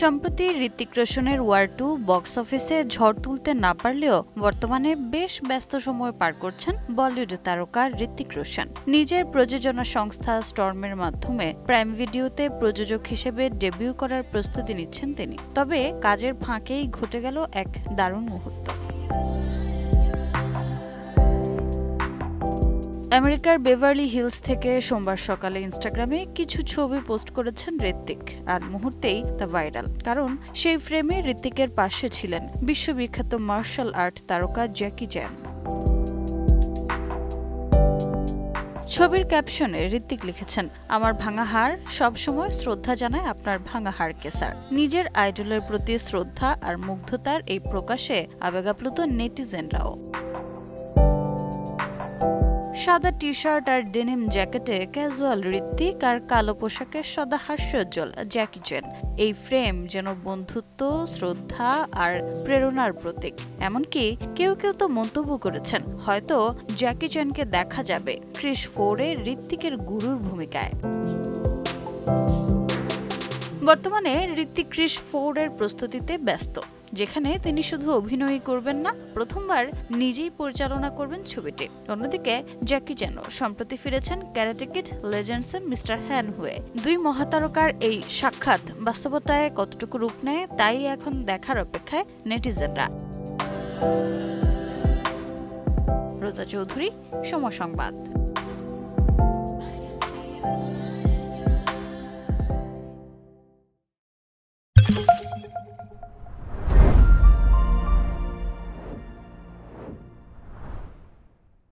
সম্প্রতি Hrithik রোশনের war 2 box অফিসে ঝড় তুলতে না পারলেও বর্তমানে বেশ ব্যস্ত সময় পার করছেন বলিউড তারকা হৃতিক রোশন। নিজের প্রযোজনা সংস্থা স্টর্মের মাধ্যমে প্রাইম ভিডিওতে প্রযোজক হিসেবে ডেবিউ করার প্রস্তুতি নিচ্ছেন তিনি। তবে কাজের ফাঁকেই ঘটে গেল এক দারুণ মুহূর্ত। আমেরিকার বেভারলি হিলস থেকে সোমবার সকালে ইনস্টাগ্রামে কিছু ছবি পোস্ট করেছেন হৃতিক, আর মুহূর্তেই তা ভাইরাল। কারণ সেই ফ্রেমে হৃতিকের পাশে ছিলেন বিশ্ববিখ্যাত মার্শাল আর্ট তারকা জ্যাকি চ্যান। ছবির ক্যাপশনে হৃতিক লিখেছেন, আমার ভাঙা হাড়, সবসময় শ্রদ্ধা জানায় আপনার ভাঙা হাড়কে স্যার। নিজের আইডলের প্রতি শ্রদ্ধা আর মুগ্ধতার এই প্রকাশে আবেগাপ্লুত নেটিজেনরাও। সাদা টি শার্ট আর ডেনিম জ্যাকেটে ক্যাজুয়াল হৃতিক আর কালো পোশাকে সদা হাস্যোজ্জ্বল জ্যাকি চ্যান। এই ফ্রেম যেন বন্ধুত্ব, শ্রদ্ধা আর প্রেরণার প্রতীক। এমনকি কেউ কেউ তো মন্তব্য করেছেন, হয়তো জ্যাকি চ্যানকে দেখা যাবে ক্রিস 4-এ হৃতিকের গুরুর ভূমিকায়। বর্তমানে হৃতিক ক্রিস 4-এর প্রস্তুতিতে ব্যস্ত, যেখানে তিনি শুধু অভিনয় করবেন না, প্রথমবার নিজেই পরিচালনা করবেন ছবিটি। অন্যদিকে জ্যাকি চ্যানও সম্প্রতি ফিরেছেন ক্যারাটে কিড লেজেন্ডসে মিস্টার হ্যান হয়ে। দুই মহাতারকার এই সাক্ষাৎ বাস্তবতায় কতটুকু রূপ নেয় তাই এখন দেখার অপেক্ষায় নেটিজেনরা। রোজা চৌধুরী, সময় সংবাদ।